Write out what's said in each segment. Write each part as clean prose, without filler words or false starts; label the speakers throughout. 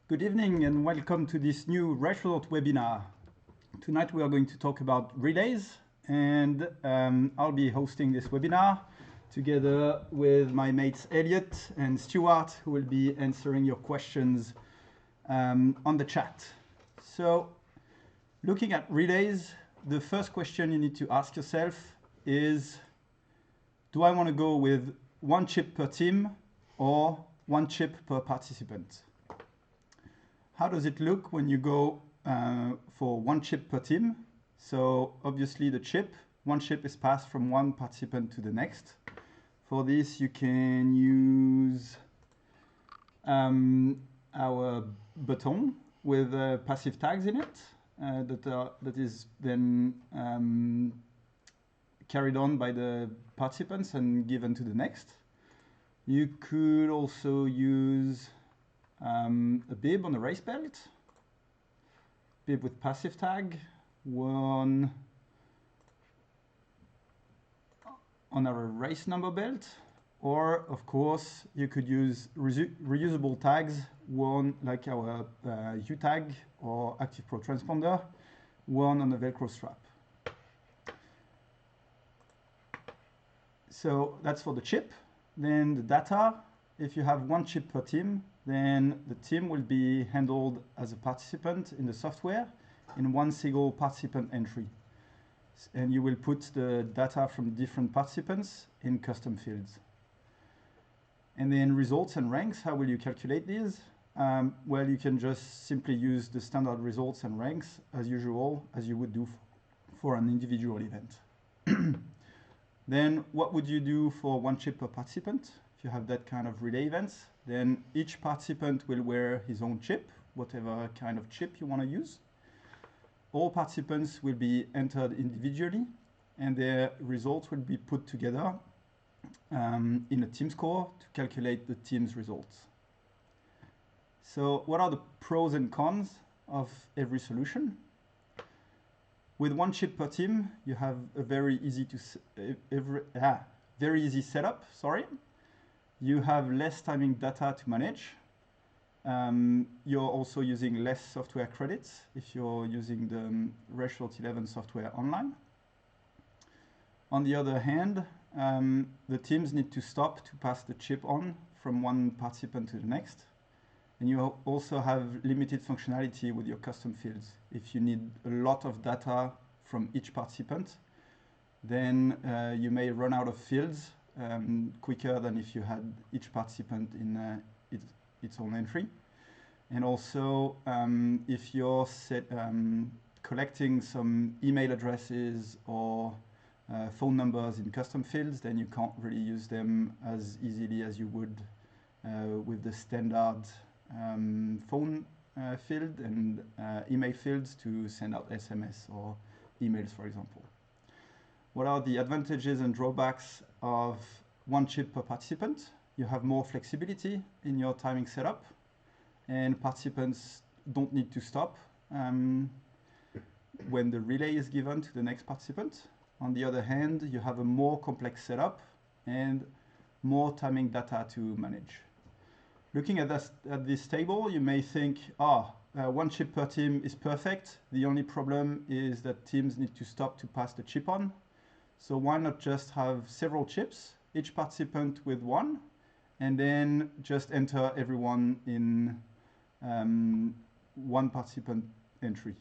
Speaker 1: Good evening and welcome to this new Retro webinar. Tonight we are going to talk about relays, and I'll be hosting this webinar together with my mates Elliot and Stuart, who will be answering your questions on the chat. So looking at relays, the first question you need to ask yourself is, do I want to go with one chip per team or one chip per participant? How does it look when you go for one chip per team? So obviously one chip is passed from one participant to the next. For this, you can use our button with passive tags in it that is then carried on by the participants and given to the next. You could also use a bib on the race belt, bib with passive tag, one on our race number belt, or of course you could use reusable tags, one like our U tag or Active Pro transponder, one on a Velcro strap. So that's for the chip. Then the data, if you have one chip per team, then the team will be handled as a participant in the software in one single participant entry. And you will put the data from different participants in custom fields. And then results and ranks, how will you calculate these? Well, you can just simply use the standard results and ranks as usual, as you would do for an individual event. Then what would you do for one chip per participant? If you have that kind of relay events, then each participant will wear his own chip, whatever kind of chip you want to use. All participants will be entered individually, and their results will be put together in a team score to calculate the team's results. So what are the pros and cons of every solution? With one chip per team, you have a very easy setup. You have less timing data to manage. You're also using less software credits if you're using the Retro 11 software online. On the other hand, the teams need to stop to pass the chip on from one participant to the next. And you also have limited functionality with your custom fields. If you need a lot of data from each participant, then you may run out of fields quicker than if you had each participant in its own entry. And also, if you're collecting some email addresses or phone numbers in custom fields, then you can't really use them as easily as you would with the standard phone field and email fields to send out SMS or emails, for example. What are the advantages and drawbacks of one chip per participant? You have more flexibility in your timing setup, and participants don't need to stop when the relay is given to the next participant. On the other hand, you have a more complex setup and more timing data to manage. Looking at this table, you may think, one chip per team is perfect. The only problem is that teams need to stop to pass the chip on. So why not just have several chips, each participant with one, and then just enter everyone in one participant entry.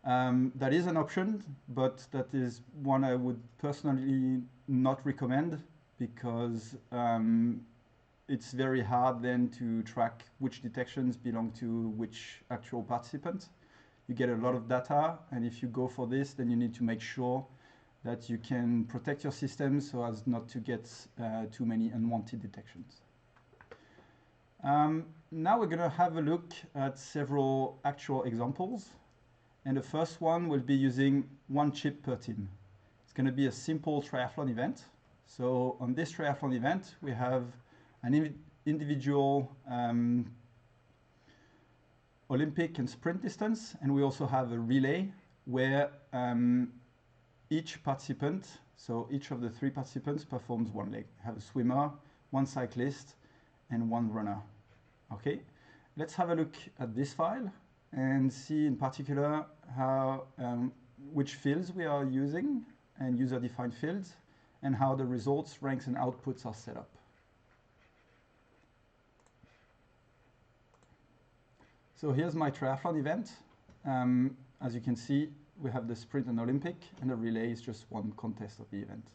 Speaker 1: That is an option, but that is one I would personally not recommend, because it's very hard then to track which detections belong to which actual participant. You get a lot of data, and if you go for this, then you need to make sure that you can protect your system so as not to get too many unwanted detections. Now we're going to have a look at several actual examples. And the first one will be using one chip per team. It's going to be a simple triathlon event. So on this triathlon event, we have an individual Olympic and sprint distance, and we also have a relay where each participant, so each of the three participants performs one leg. We have a swimmer, one cyclist, and one runner. Okay. let's have a look at this file and see in particular how which fields we are using and user-defined fields, and how the results, ranks, and outputs are set up. So here's my triathlon event. As you can see, we have the sprint and Olympic, and the relay is just one contest of the event.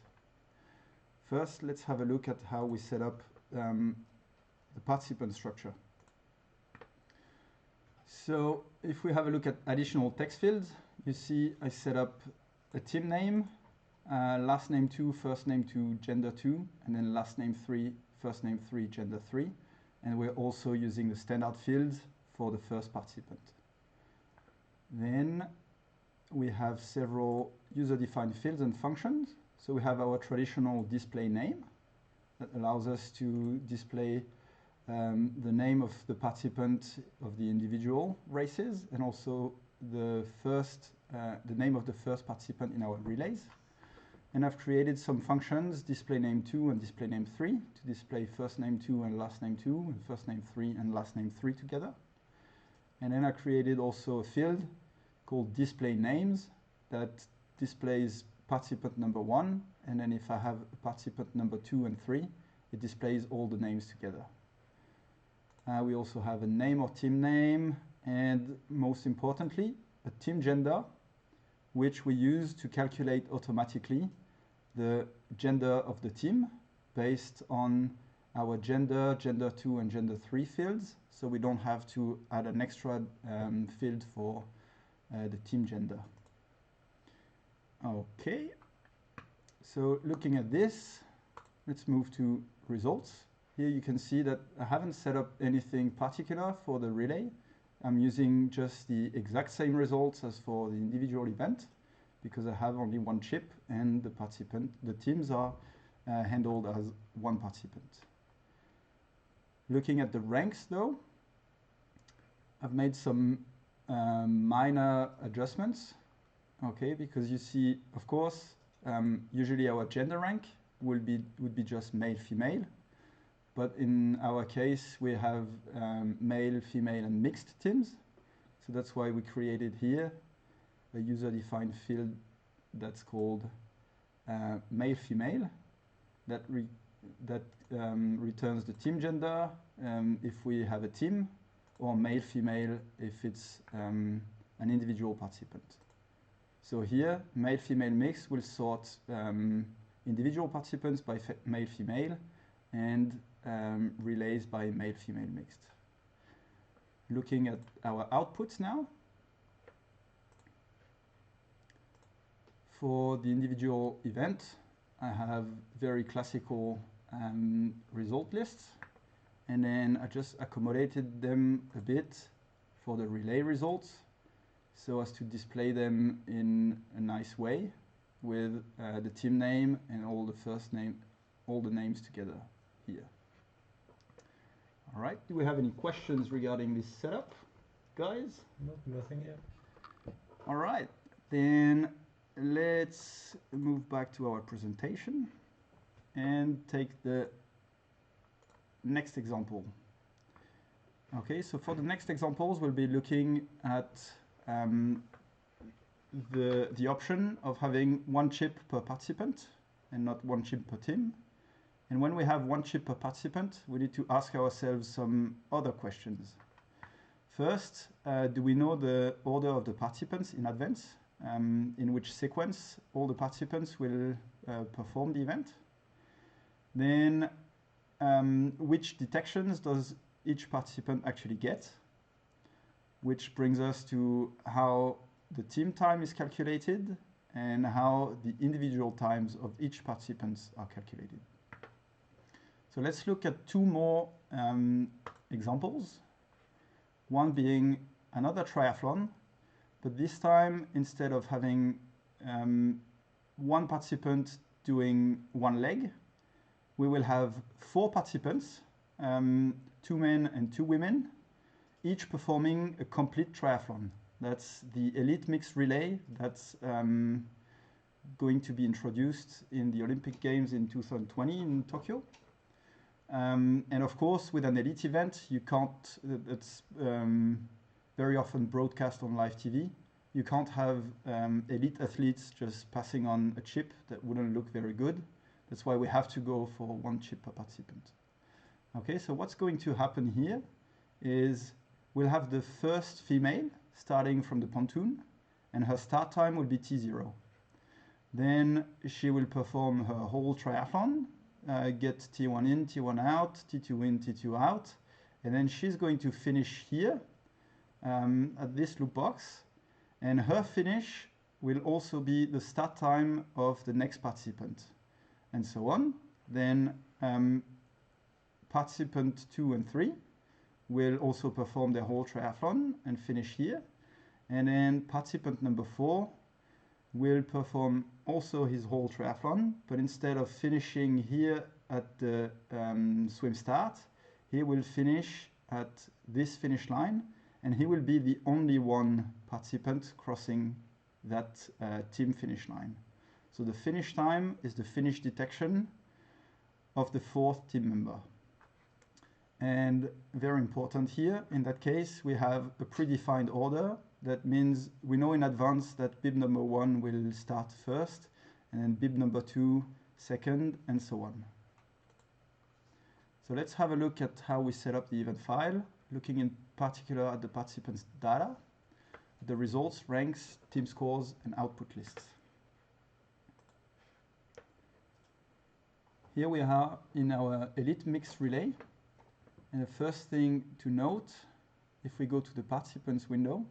Speaker 1: First, let's have a look at how we set up the participant structure. So if we have a look at additional text fields, you see I set up a team name, last name 2, first name 2, gender 2, and then last name 3, first name 3, gender 3. And we're also using the standard fields for the first participant. Then we have several user-defined fields and functions. So we have our traditional display name that allows us to display the name of the participant of the individual races, and also the name of the first participant in our relays. And I've created some functions, display name 2 and display name 3, to display first name 2 and last name 2, and first name 3 and last name 3 together. And then I created also a field called display names that displays participant number 1, and then if I have a participant number 2 and 3, it displays all the names together. We also have a name or team name, and most importantly, a team gender, which we use to calculate automatically the gender of the team based on our gender, gender 2 and gender 3 fields, so we don't have to add an extra field for the team gender. Okay, so looking at this, let's move to results. Here you can see that I haven't set up anything particular for the relay. I'm using just the exact same results as for the individual event, because I have only one chip and the teams are handled as one participant. Looking at the ranks though, I've made some minor adjustments, okay, because you see, of course, usually our gender rank would be just male, female, but in our case we have male, female, and mixed teams, so that's why we created here a user-defined field that's called male-female that returns the team gender if we have a team, or male-female if it's an individual participant. So here, male-female mix will sort individual participants by male-female and relays by male-female mixed. Looking at our outputs now. For the individual event, I have very classical result lists, and then I just accommodated them a bit for the relay results so as to display them in a nice way with the team name and all the names together here. All right, do we have any questions regarding this setup, guys?
Speaker 2: Nope, nothing yet.
Speaker 1: All right, then let's move back to our presentation and take the next example. Okay, so for the next examples, we'll be looking at the option of having one chip per participant and not one chip per team. And when we have one chip per participant, we need to ask ourselves some other questions. First, do we know the order of the participants in advance, in which sequence all the participants will perform the event? Then, which detections does each participant actually get? Which brings us to how the team time is calculated and how the individual times of each participant are calculated. So let's look at two more examples. One being another triathlon, but this time instead of having one participant doing one leg, we will have 4 participants, 2 men and 2 women, each performing a complete triathlon. That's the elite mixed relay that's going to be introduced in the Olympic Games in 2020 in Tokyo. And of course, with an elite event, you can't, it's very often broadcast on live TV. You can't have elite athletes just passing on a chip. That wouldn't look very good. That's why we have to go for one chip per participant. Okay, so what's going to happen here is we'll have the first female starting from the pontoon, and her start time will be T0. Then she will perform her whole triathlon, get T1 in, T1 out, T2 in, T2 out, and then she's going to finish here at this loop box, and her finish will also be the start time of the next participant, and so on. Then participant 2 and 3 will also perform their whole triathlon and finish here, and then participant number 4 will perform also his whole triathlon, but instead of finishing here at the swim start, he will finish at this finish line, and he will be the only one participant crossing that team finish line. So the finish time is the finish detection of the 4th team member. And very important here, in that case, we have a predefined order. That means we know in advance that bib number 1 will start first, and then bib number 2 second, and so on. So let's have a look at how we set up the event file, looking in particular at the participants' data, the results, ranks, team scores, and output lists. Here we are in our elite mixed relay. And the first thing to note, if we go to the participants window,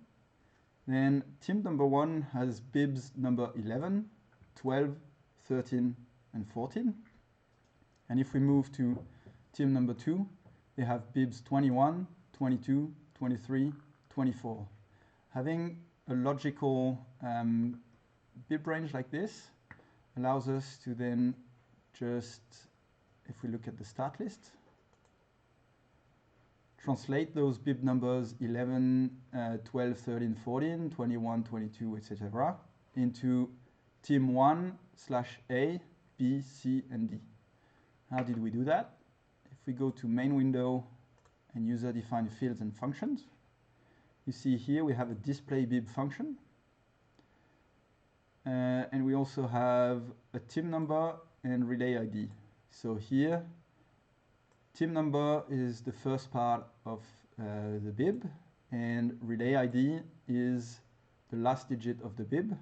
Speaker 1: then team number 1 has bibs number 11, 12, 13, and 14. And if we move to team number 2, they have bibs 21, 22, 23, 24. Having a logical bib range like this allows us to then just, if we look at the start list, translate those bib numbers 11, 12, 13, 14, 21, 22, etc. into team 1/A, B, C, and D. How did we do that? If we go to main window and user-defined fields and functions, you see here we have a display bib function. And we also have a team number and relay ID. So here, team number is the first part of the bib, and relay ID is the last digit of the bib.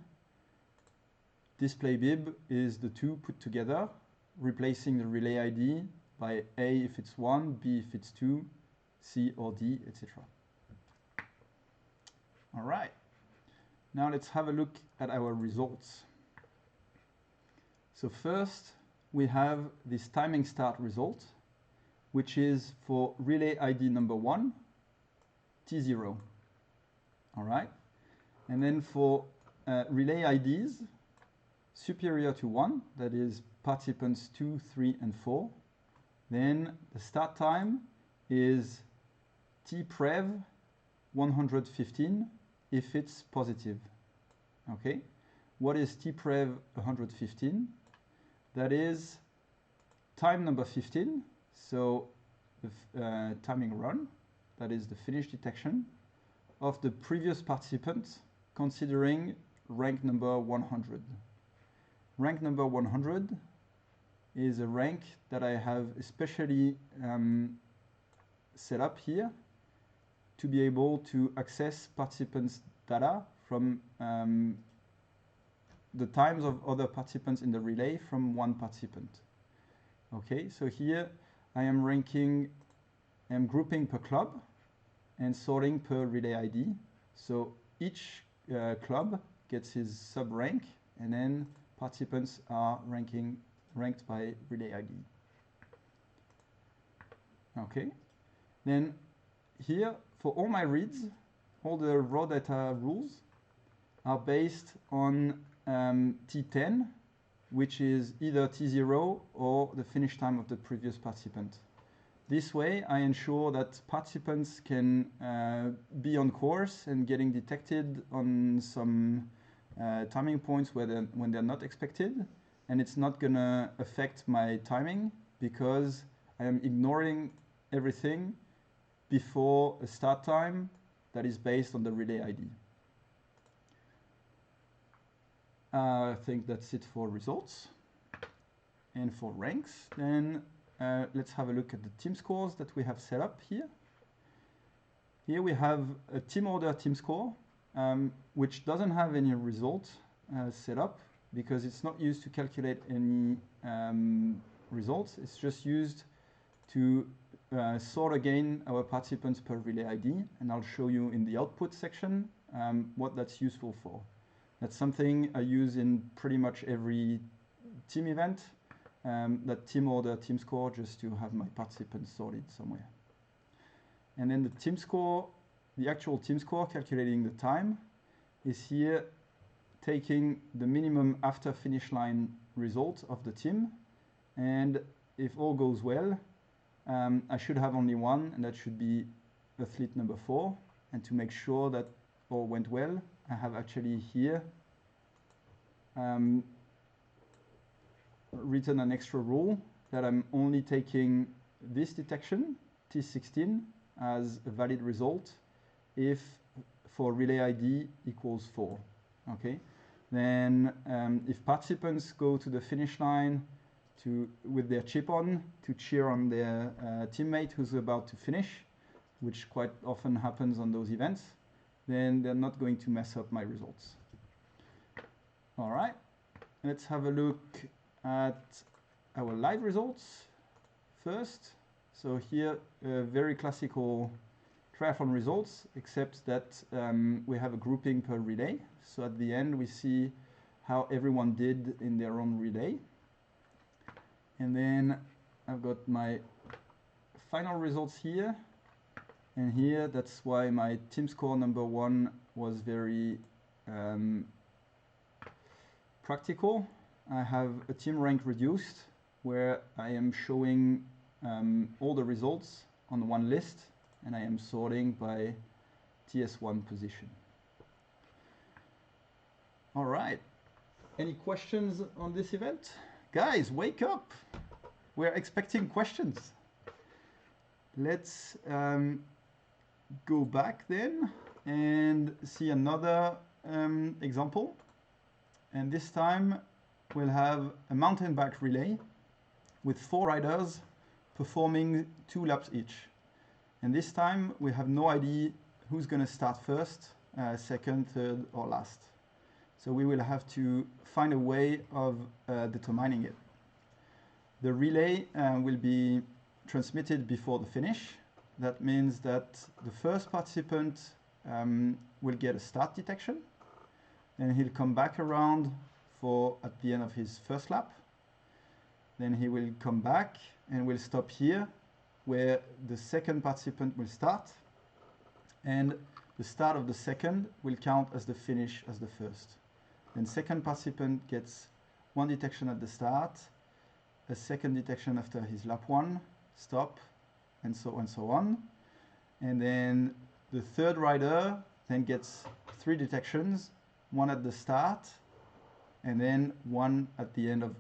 Speaker 1: Display bib is the 2 put together, replacing the relay ID by A if it's 1, B if it's 2, C or D, etc. All right, now let's have a look at our results. So first, we have this timing start result, which is for relay ID number 1, T0. All right, and then for relay IDs superior to 1, that is participants 2, 3, and 4, then the start time is tprev 115 if it's positive. Okay, what is tprev 115? That is time number 15, so the timing run, that is the finish detection of the previous participant, considering rank number 100. Rank number 100 is a rank that I have especially set up here to be able to access participants' data from the times of other participants in the relay from one participant. Okay, so here I am ranking, I'm grouping per club and sorting per relay ID. So each club gets his sub rank, and then participants are ranked by relay ID. Okay, then here for all my reads, all the raw data rules are based on T10, which is either T0 or the finish time of the previous participant. This way I ensure that participants can be on course and getting detected on some timing points when they're not expected, and it's not gonna affect my timing because I am ignoring everything before a start time that is based on the relay ID. I think that's it for results. And for ranks, then let's have a look at the team scores that we have set up here. Here we have a team order team score, which doesn't have any result set up because it's not used to calculate any results. It's just used to sort again our participants per relay ID, and I'll show you in the output section what that's useful for. That's something I use in pretty much every team event, that team order, team score, just to have my participants sorted somewhere. And then the team score, the actual team score calculating the time is here taking the minimum after finish line result of the team. And if all goes well, I should have only one, and that should be athlete number 4. And to make sure that all went well, I have actually here written an extra rule that I'm only taking this detection, T16, as a valid result if for relay ID equals 4. Okay, then if participants go to the finish line with their chip on to cheer on their teammate who's about to finish, which quite often happens on those events, then they're not going to mess up my results. All right, let's have a look at our live results first. So here, very classical triathlon results, except that we have a grouping per relay. So at the end, we see how everyone did in their own relay. And then I've got my final results here. And here, that's why my team score number 1 was very practical. I have a team rank reduced where I am showing all the results on one list, and I am sorting by TS1 position. All right. Any questions on this event? Guys, wake up. We're expecting questions. Let's go back then and see another example. And this time we'll have a mountain bike relay with 4 riders performing 2 laps each. And this time we have no idea who's going to start first, second, third, or last. So we will have to find a way of determining it. The relay will be transmitted before the finish. That means that the first participant will get a start detection, and he'll come back around for at the end of his first lap. Then he will come back and will stop here where the second participant will start, and the start of the second will count as the finish as the first. Then second participant gets 1 detection at the start, a second detection after his lap 1, stop, and so on. And then the third rider then gets 3 detections, 1 at the start, and then 1 at the end of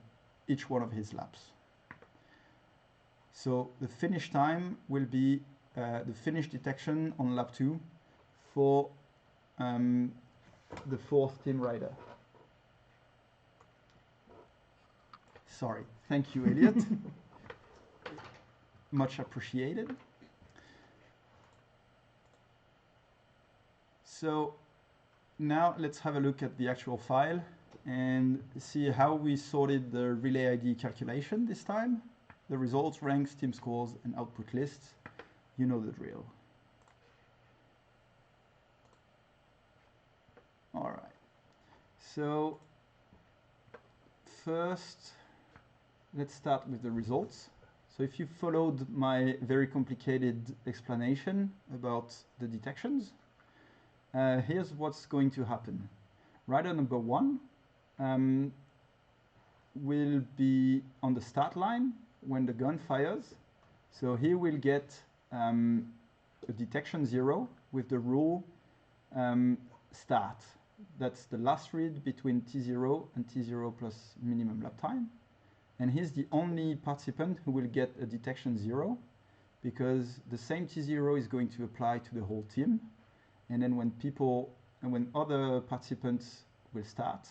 Speaker 1: each one of his laps. So the finish time will be the finish detection on lap 2 for the 4th team rider. Sorry, thank you, Elliot. Much appreciated. So now let's have a look at the actual file and see how we sorted the relay ID calculation this time. The results, ranks, team scores, and output lists. You know the drill. All right. So first, let's start with the results. So if you followed my very complicated explanation about the detections, here's what's going to happen. Rider number 1 will be on the start line when the gun fires. So he will get a detection 0 with the rule start. That's the last read between T0 and T0 plus minimum lap time. And he's the only participant who will get a detection 0, because the same T0 is going to apply to the whole team. And then when other participants will start,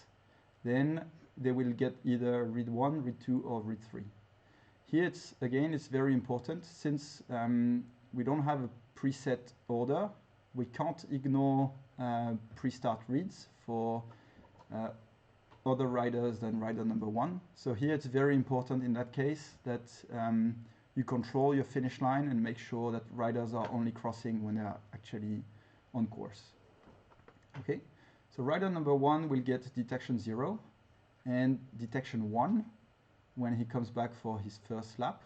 Speaker 1: then they will get either read 1, read 2, or read 3. Here, it's very important, since we don't have a preset order, we can't ignore pre-start reads for other riders than rider number 1. So here it's very important in that case that you control your finish line and make sure that riders are only crossing when they are actually on course. Okay, so rider number 1 will get detection 0 and detection 1 when he comes back for his first lap.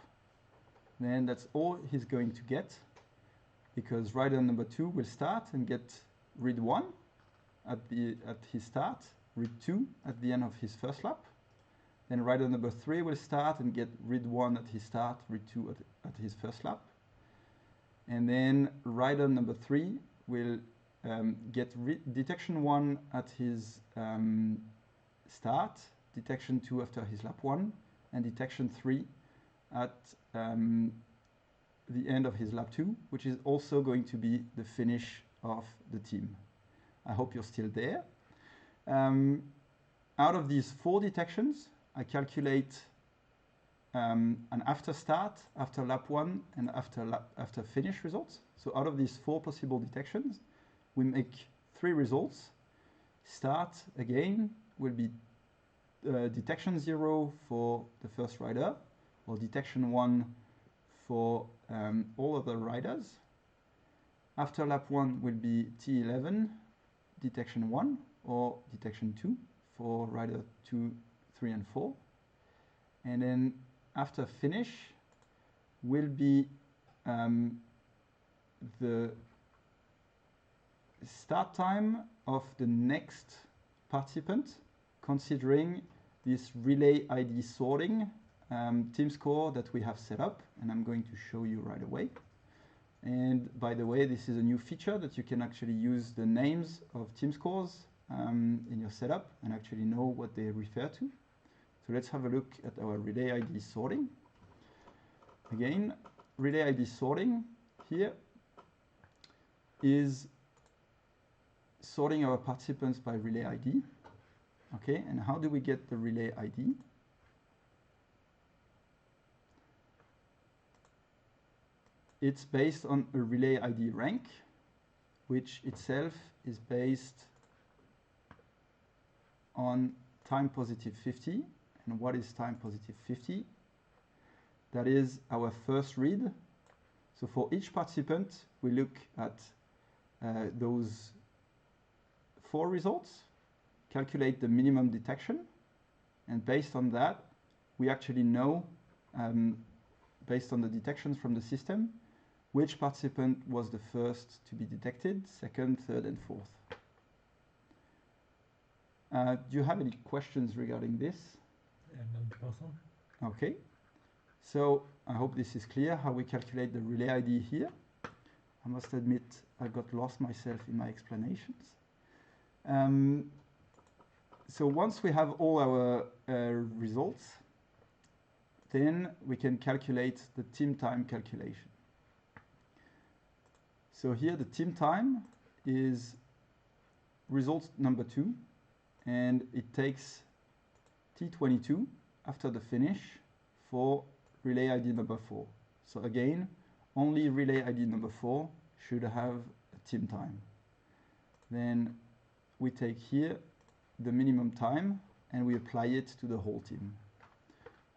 Speaker 1: Then that's all he's going to get, because rider number 2 will start and get read 1 at his start, read 2 at the end of his first lap. Then rider number 3 will start and get read 1 at his start, read 2 at his first lap. And then rider number 3 will get detection 1 at his start, detection 2 after his lap 1, and detection 3 at the end of his lap 2, which is also going to be the finish of the team. I hope you're still there. Out of these 4 detections, I calculate an after start, after lap 1, and after finish results. So out of these 4 possible detections, we make 3 results. Start, again, will be detection 0 for the first rider, or detection 1 for all other riders. After lap 1 will be T11, detection 1, or detection 2 for rider 2, 3, and 4. And then after finish will be the start time of the next participant, considering this relay ID sorting team score that we have set up, and I'm going to show you right away. And by the way, this is a new feature that you can actually use the names of team scores in your setup and actually know what they refer to. So let's have a look at our relay ID sorting. Again, relay ID sorting here is sorting our participants by relay ID. Okay, and how do we get the relay ID? It's based on a relay ID rank, which itself is based on time positive 50. And what is time positive 50? That is our first read. So for each participant, we look at those 4 results, calculate the minimum detection, and based on that, we actually know, based on the detections from the system, which participant was the first to be detected, second, third, and fourth. Do you have any questions regarding this? Okay, so I hope this is clear how we calculate the relay ID here. I must admit I got lost myself in my explanations. So once we have all our results, then we can calculate the team time calculation. So here the team time is result number 2, and it takes T22 after the finish for relay ID number 4. So again, only relay ID number 4 should have a team time. Then we take here the minimum time and we apply it to the whole team.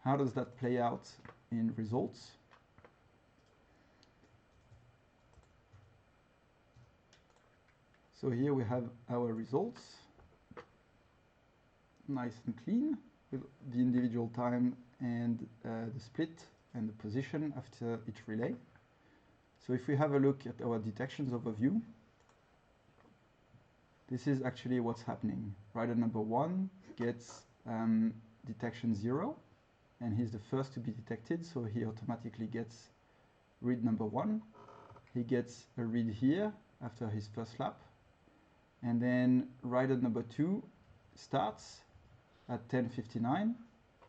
Speaker 1: How does that play out in results? So here we have our results, nice and clean, with the individual time and the split and the position after each relay. So if we have a look at our detections overview, this is actually what's happening. Rider number 1 gets detection 0, and he's the first to be detected, so he automatically gets read number 1. He gets a read here after his first lap, and then rider number 2 starts at 10:59,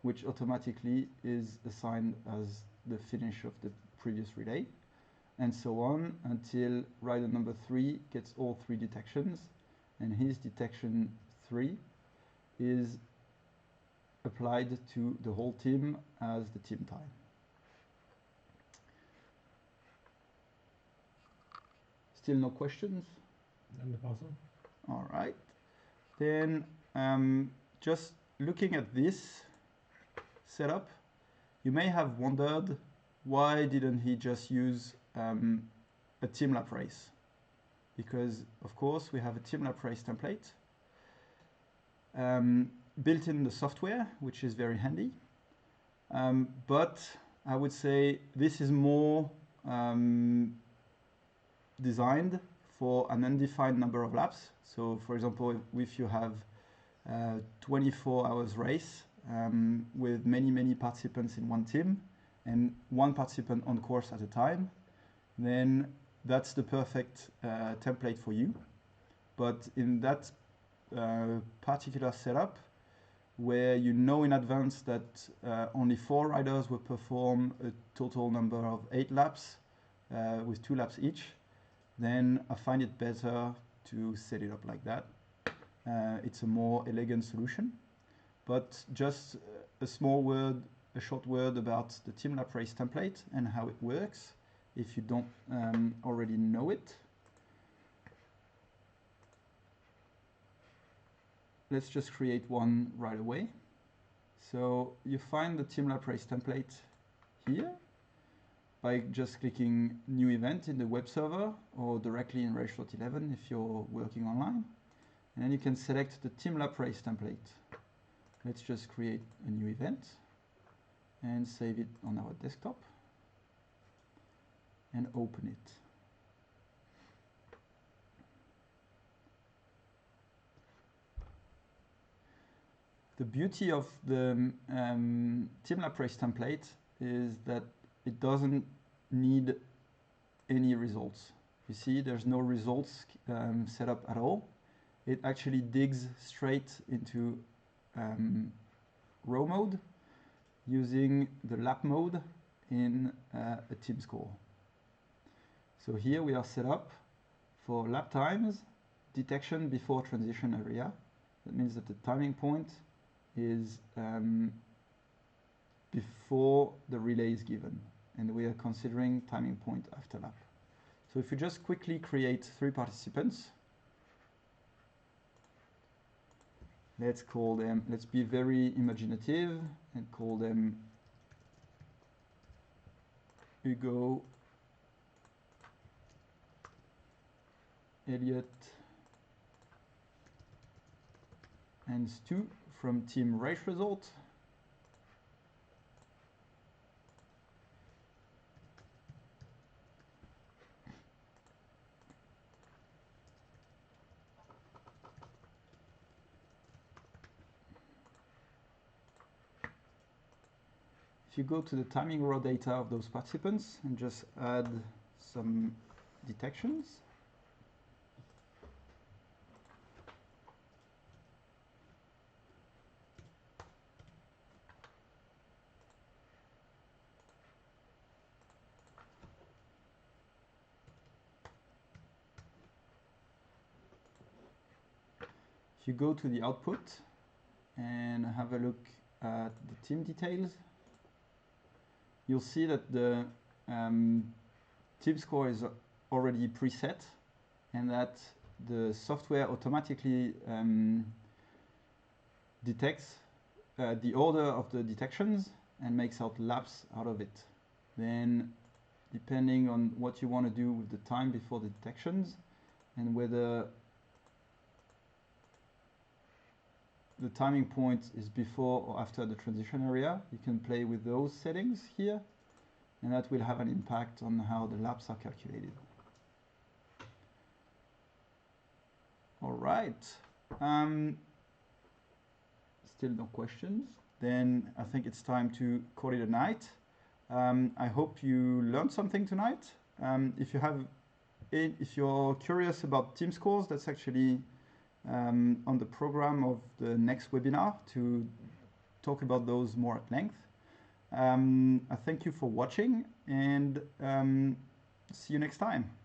Speaker 1: which automatically is assigned as the finish of the previous relay, and so on until rider number 3 gets all 3 detections, and his detection 3 is applied to the whole team as the team time. Still no questions?
Speaker 2: And the puzzle.
Speaker 1: All right. Then just looking at this setup, you may have wondered why didn't he just use a team lap race? Because of course we have a team lap race template built in the software, which is very handy. But I would say this is more designed for an undefined number of laps. So for example, if you have 24 hours race with many participants in one team and one participant on course at a time, then that's the perfect template for you. But in that particular setup, where you know in advance that only 4 riders will perform a total number of 8 laps with 2 laps each, then I find it better to set it up like that. It's a more elegant solution. But just a short word about the team lap race template and how it works if you don't already know it. Let's just create one right away. So you find the team lap race template here by just clicking new event in the web server or directly in Race11 if you're working online. And then you can select the team lap race template. Let's just create a new event and save it on our desktop and open it. The beauty of the team lap race template is that it doesn't need any results. You see, there's no results set up at all. It actually digs straight into row mode using the lap mode in a team score. So here we are set up for lap times, detection before transition area. That means that the timing point is before the relay is given, and we are considering timing point after lap. So if you just quickly create 3 participants, let's call them, let's be very imaginative and call them Ugo, Elliot, and Stu from Team Race Result. If you go to the timing raw data of those participants and just add some detections, if you go to the output and have a look at the team details, you'll see that the team score is already preset and that the software automatically detects the order of the detections and makes out laps out of it. Then, depending on what you want to do with the time before the detections and whether the timing point is before or after the transition area, you can play with those settings here, and that will have an impact on how the laps are calculated. All right. Still no questions? Then I think it's time to call it a night. I hope you learned something tonight. If you're curious about team scores, that's actually on the program of the next webinar to talk about those more at length. I thank you for watching, and see you next time.